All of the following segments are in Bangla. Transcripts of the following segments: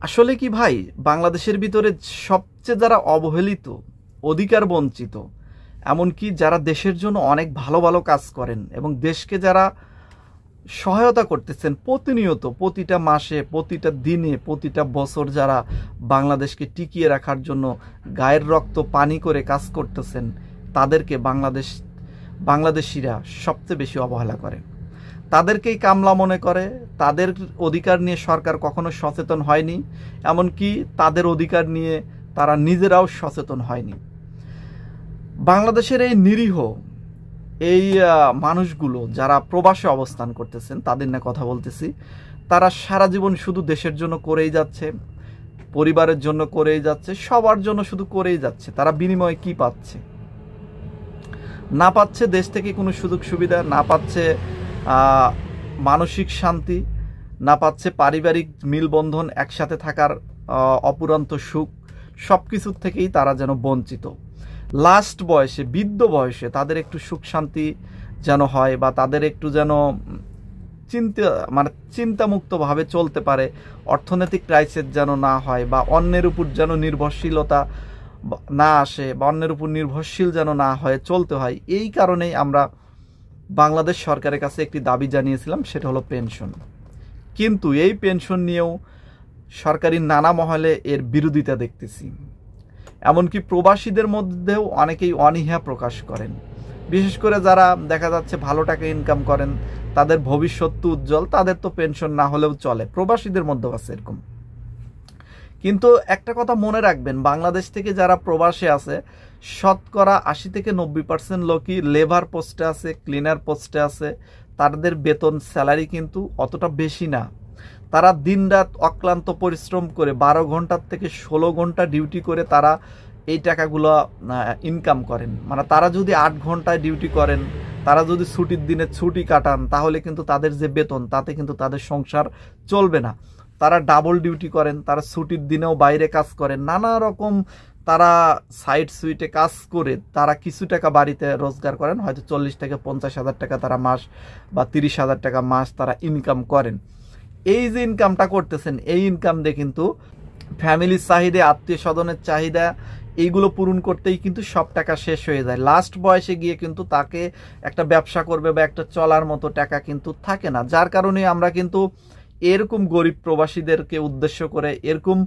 আসলে কি ভাই, বাংলাদেশের ভিতরে সবচেয়ে যারা অবহেলিত, অধিকার বঞ্চিত, এমনকি যারা দেশের জন্য অনেক ভালো ভালো কাজ করেন এবং দেশকে যারা সহায়তা করতেছেন প্রতিনিয়ত, প্রতিটা মাসে, প্রতিটা দিনে, প্রতিটা বছর, যারা বাংলাদেশকে টিকিয়ে রাখার জন্য গায়ের রক্ত পানি করে কাজ করতেছেন, তাদেরকে বাংলাদেশিরা সবচেয়ে বেশি অবহেলা করে, তাদেরকেই কামলা মনে করে। তাদের অধিকার নিয়ে সরকার কখনো সচেতন হয়নি, এমনকি তাদের অধিকার নিয়ে তারা নিজেরাও সচেতন হয়নি। বাংলাদেশের এই নিরীহ এই মানুষগুলো যারা প্রবাসে অবস্থান করতেছেন, তাদের নিয়ে কথা বলতেছি। তারা সারা জীবন শুধু দেশের জন্য করেই যাচ্ছে, পরিবারের জন্য করেই যাচ্ছে, সবার জন্য শুধু করেই যাচ্ছে। তারা বিনিময়ে কি পাচ্ছে? না পাচ্ছে দেশ থেকে কোনো সুযোগ সুবিধা, না পাচ্ছে মানসিক শান্তি, না পাচ্ছে পারিবারিক মিলবন্ধন, একসাথে থাকার অপুরন্ত সুখ। সব কিছুর থেকেই তারা যেন বঞ্চিত। লাস্ট বয়সে, বৃদ্ধ বয়সে তাদের একটু সুখ শান্তি যেন হয়, বা তাদের একটু যেন চিন্তামুক্তভাবে চলতে পারে, অর্থনৈতিক ক্রাইসিস যেন না হয়, বা অন্যের উপর যেন নির্ভরশীলতা না আসে, বা অন্যের উপর নির্ভরশীল যেন না হয়ে চলতে হয়। এই কারণেই আমরা বাংলাদেশ সরকারের কাছে একটি দাবি জানিয়েছিলাম, সেটা হলো পেনশন। কিন্তু এই পেনশন নিয়েও সরকারি নানা মহলে এর বিরোধিতা দেখতেছি। এমনকি প্রবাসীদের মধ্যেও অনেকেই অনীহা প্রকাশ করেন। বিশেষ করে যারা দেখা যাচ্ছে ভালো টাকা ইনকাম করেন, তাদের ভবিষ্যৎ তো উজ্জ্বল, তাদের তো পেনশন না হলেও চলে, প্রবাসীদের মধ্যেও আছে এরকম। কিন্তু একটা কথা মনে রাখবেন, বাংলাদেশ থেকে যারা প্রবাসে আছে, শতকরা 80 থেকে 90% লোকই লেবার পোস্টে আছে, ক্লিনার পোস্টে আছে। তাদের বেতন, স্যালারি কিন্তু অতটা বেশি না। তারা দিনরাত অক্লান্ত পরিশ্রম করে 12 ঘন্টার থেকে 16 ঘন্টা ডিউটি করে তারা এই টাকাগুলো ইনকাম করেন। মানে তারা যদি 8 ঘন্টায় ডিউটি করেন, তারা যদি ছুটির দিনে ছুটি কাটান, তাহলে কিন্তু তাদের যে বেতন, তাতে কিন্তু তাদের সংসার চলবে না। তারা ডাবল ডিউটি করেন, তারা ছুটির দিনেও বাইরে কাজ করেন, নানা রকম তারা সাইড সুইটে কাজ করে তারা কিছু টাকা বাড়িতে রোজগার করেন। হয়তো 40 থেকে 50,000 টাকা তারা মাস, বা 30,000 টাকা মাস তারা ইনকাম করেন। এই যে ইনকামটা করতেছেন, এই ইনকাম দিয়ে কিন্তু ফ্যামিলির চাহিদা, আত্মীয় স্বজনের চাহিদা, এইগুলো পূরণ করতেই কিন্তু সব টাকা শেষ হয়ে যায়। লাস্ট বয়সে গিয়ে কিন্তু তাকে একটা ব্যবসা করবে বা একটা চলার মতো টাকা কিন্তু থাকে না। যার কারণে আমরা কিন্তু এরকম গরিব প্রবাসীদেরকে উদ্দেশ্য করে, এরকম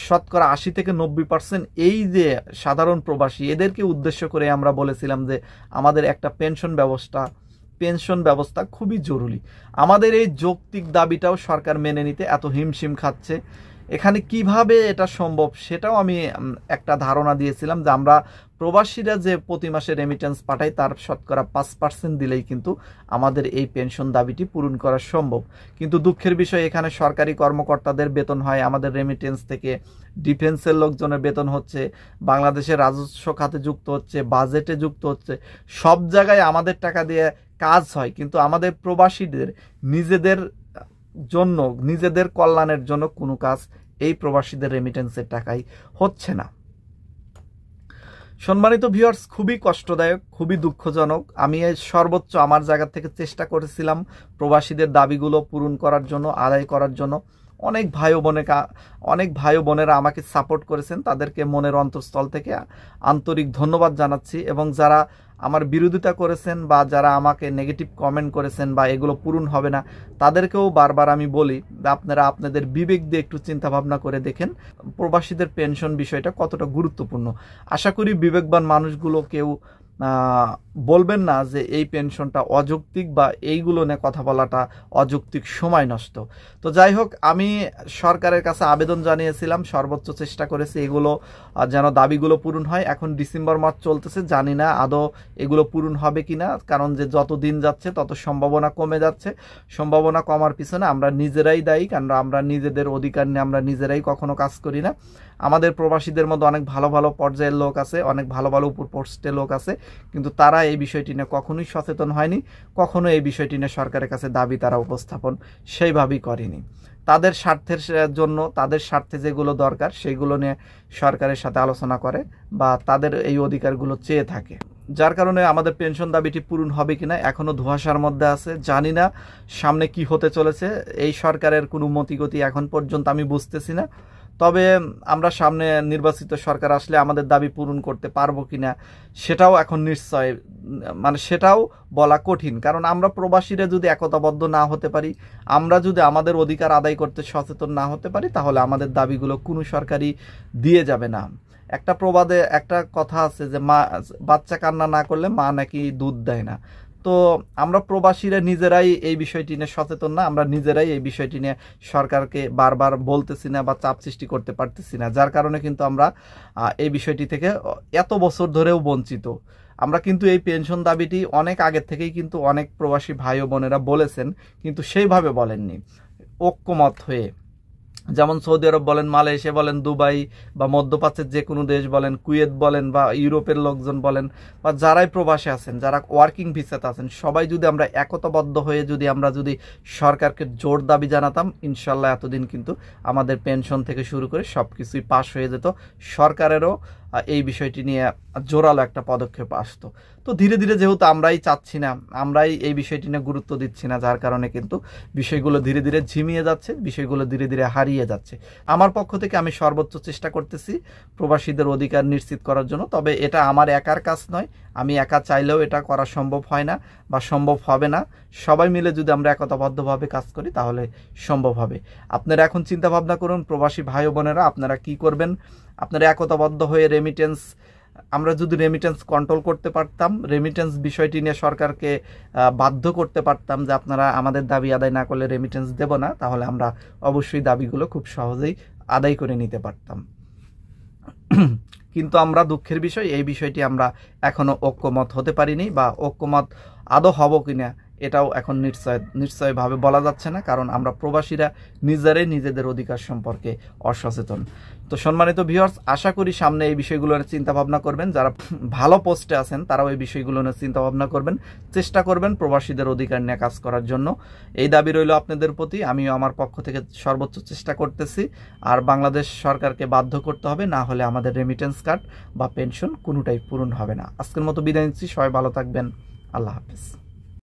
শতকরা 80 থেকে 90% এই যে সাধারণ প্রবাসী, এদেরকে উদ্দেশ্য করে আমরা বলেছিলাম যে আমাদের একটা পেনশন ব্যবস্থা খুবই জরুরি। আমাদের এই যৌক্তিক দাবিটাও সরকার মেনে নিতে এত হিমশিম খাচ্ছে। এখানে কিভাবে এটা সম্ভব সেটাও আমি একটা ধারণা দিয়েছিলাম, যে আমরা প্রবাসীরা যে প্রতি মাসে রেমিটেন্স পাঠাই, তার শতকরা 5% দিলেই কিন্তু আমাদের এই পেনশন দাবিটি পূরণ করা সম্ভব। কিন্তু দুঃখের বিষয়, এখানে সরকারি কর্মকর্তাদের বেতন হয় আমাদের রেমিটেন্স থেকে, ডিফেন্সের লোকজনের বেতন হচ্ছে, বাংলাদেশের রাজস্ব খাতে যুক্ত হচ্ছে, বাজেটে যুক্ত হচ্ছে, সব জায়গায় আমাদের টাকা দিয়ে কাজ হয়। কিন্তু আমাদের প্রবাসীদের নিজেদের জন্য, নিজেদের কল্যাণের জন্য কোনো কাজ এই প্রবাসীদের রেমিটেন্সের টাকাই হচ্ছে না। সম্মানিত ভিউয়ার্স, খুবই কষ্টদায়ক, খুবই দুঃখজনক। আমি সর্বোচ্চ আমার জায়গা থেকে চেষ্টা করেছিলাম প্রবাসীদের দাবিগুলো পূরণ করার জন্য, আদায় করার জন্য। অনেক ভাই ও বোনেরা আমাকে সাপোর্ট করেছেন, তাদেরকে মনের অন্তঃস্থল থেকে আন্তরিক ধন্যবাদ জানাচ্ছি। এবং যারা আমার বিরোধিতা করেছেন, বা যারা আমাকে নেগেটিভ কমেন্ট করেছেন, বা এগুলো পূরণ হবে না, তাদেরকেও বারবার আমি বলি আপনারা আপনাদের বিবেক দিয়ে একটু চিন্তা ভাবনা করে দেখেন প্রবাসীদের পেনশন বিষয়টা কতটা গুরুত্বপূর্ণ। আশা করি বিবেকবান মানুষগুলো কেউ বলবেন না যে এই পেনশনটা অযৌক্তিক, বা এইগুলো নিয়ে কথা বলাটা অযৌক্তিক, সময় নষ্ট। তো যাই হোক, আমি সরকারের কাছে আবেদন জানিয়েছিলাম, সর্বোচ্চ চেষ্টা করেছি এগুলো যেন দাবিগুলো পূরণ হয়। এখন ডিসেম্বর মাস চলতেছে, জানি না আদৌ এগুলো পূরণ হবে কিনা, কারণ যে যত দিন যাচ্ছে তত সম্ভাবনা কমে যাচ্ছে। সম্ভাবনা কমার পিছনে আমরা নিজেরাই দায়ী, কারণ আমরা নিজেদের অধিকার নিয়ে আমরা নিজেরাই কখনো কাজ করি না। আমাদের প্রবাসীদের মধ্যে অনেক ভালো ভালো পর্যায়ের লোক আছে, অনেক ভালো ভালো উপর পোস্টে লোক আছে, কিন্তু তারা এই বিষয়টি নিয়ে কখনোই সচেতন হয়নি, কখনো এই বিষয়টি নিয়ে সরকারের কাছে দাবি তারা উপস্থাপন সেইভাবেই করেনি। তাদের স্বার্থের জন্য, তাদের স্বার্থে যেগুলো দরকার সেগুলো নিয়ে সরকারের সাথে আলোচনা করে, বা তাদের এই অধিকারগুলো চেয়ে থাকে। যার কারণে আমাদের পেনশন দাবিটি পূরণ হবে কিনা এখনো ধোঁয়াশার মধ্যে আছে, জানি না সামনে কি হতে চলেছে। এই সরকারের কোনো মতিগতি এখন পর্যন্ত আমি বুঝতেছি না। তবে আমরা সামনে নির্বাচিত সরকার আসলে আমাদের দাবি পূরণ করতে পারবো কিনা সেটাও এখন নিশ্চয় সেটাও বলা কঠিন, কারণ আমরা প্রবাসীরা যদি একতাবদ্ধ না হতে পারি, আমরা যদি আমাদের অধিকার আদায় করতে সচেতন না হতে পারি, তাহলে আমাদের দাবিগুলো কোনো সরকারই দিয়ে যাবে না। একটা প্রবাদে একটা কথা আছে যে বাচ্চা কান্না না করলে মা নাকি দুধ দেয় না। তো আমরা প্রবাসীরা নিজেরাই এই বিষয়টি নিয়ে সচেতন না, আমরা নিজেরাই এই বিষয়টি নিয়ে সরকারকে বারবার বলতেছি না বা চাপ সৃষ্টি করতে পারতেছি না, যার কারণে কিন্তু আমরা এই বিষয়টি থেকে এত বছর ধরেও বঞ্চিত। আমরা কিন্তু এই পেনশন দাবিটি অনেক আগের থেকেই কিন্তু অনেক প্রবাসী ভাই ও বোনেরা বলেছেন, কিন্তু সেইভাবে বলেননি ঐক্যমত হয়ে। যেমন সৌদি আরব বলেন, মালয়েশিয়া বলেন, দুবাই বা মধ্যপ্রাচ্যের যে কোনো দেশ বলেন, কুয়েত বলেন বা ইউরোপের লোকজন বলেন বা যারাই প্রবাসে আছেন, যারা ওয়ার্কিং ভিসাতে আছেন, সবাই যদি আমরা একতাবদ্ধ হয়ে আমরা যদি সরকারকে জোর দাবি জানাতাম, ইনশাল্লাহ এতদিন কিন্তু আমাদের পেনশন থেকে শুরু করে সব কিছুই পাস হয়ে যেত, সরকারেরও এই বিষয়টি নিয়ে জোরালো একটা পদক্ষেপ আসতো। তো ধীরে ধীরে যেহেতু আমরাই চাচ্ছি না, আমরাই এই বিষয়টি নিয়ে গুরুত্ব দিচ্ছি না, যার কারণে কিন্তু বিষয়গুলো ধীরে ধীরে ঝিমিয়ে যাচ্ছে, বিষয়গুলো ধীরে ধীরে হারিয়ে যাচ্ছে। আমার পক্ষ থেকে আমি সর্বোচ্চ চেষ্টা করতেছি প্রবাসীদের অধিকার নিশ্চিত করার জন্য। তবে এটা আমার একার কাজ নয়, আমি একা চাইলেও এটা করা সম্ভব হয় না বা সম্ভব হবে না। সবাই মিলে যদি আমরা একতাবদ্ধভাবে কাজ করি তাহলে সম্ভব হবে। আপনারা এখন চিন্তা ভাবনা করুন, প্রবাসী ভাই ও বোনেরা, আপনারা কি করবেন। আপনারা একতাবদ্ধ হয়ে আমরা যদি রেমিটেন্স কন্ট্রোল করতে পারতাম, রেমিটেন্স বিষয়টি নিয়ে সরকারকে বাধ্য করতে পারতাম যে আপনারা আমাদের দাবি আদায় না করলে রেমিটেন্স দেব না, তাহলে আমরা অবশ্যই দাবিগুলো খুব সহজেই আদায় করে নিতে পারতাম। কিন্তু আমরা দুঃখের বিষয়, এই বিষয়টি আমরা এখনো ঐক্যমত হতে পারিনি, বা ঐক্যমত আদৌ হব কিনা এটাও এখন নিশ্চয়ভাবে বলা যাচ্ছে না, কারণ আমরা প্রবাসীরা নিজেরাই নিজেদের অধিকার সম্পর্কে অসচেতন। তো সম্মানিত ভিউয়ার্স, আশা করি সামনে এই বিষয়গুলো নিয়ে চিন্তা ভাবনা করবেন, যারা ভালো পোস্টে আছেন তারাও এই বিষয়গুলো নিয়ে চিন্তা ভাবনা করবেন, চেষ্টা করবেন প্রবাসীদের অধিকার নিয়ে কাজ করার জন্য। এই দাবি রইল আপনাদের প্রতি, আমিও আমার পক্ষ থেকে সর্বোচ্চ চেষ্টা করতেছি। আর বাংলাদেশ সরকারকে বাধ্য করতে হবে, না হলে আমাদের রেমিটেন্স কার্ড বা পেনশন কোনোটাই পূরণ হবে না। আজকের মতো বিদায় নিচ্ছি, সবাই ভালো থাকবেন, আল্লাহ হাফেজ।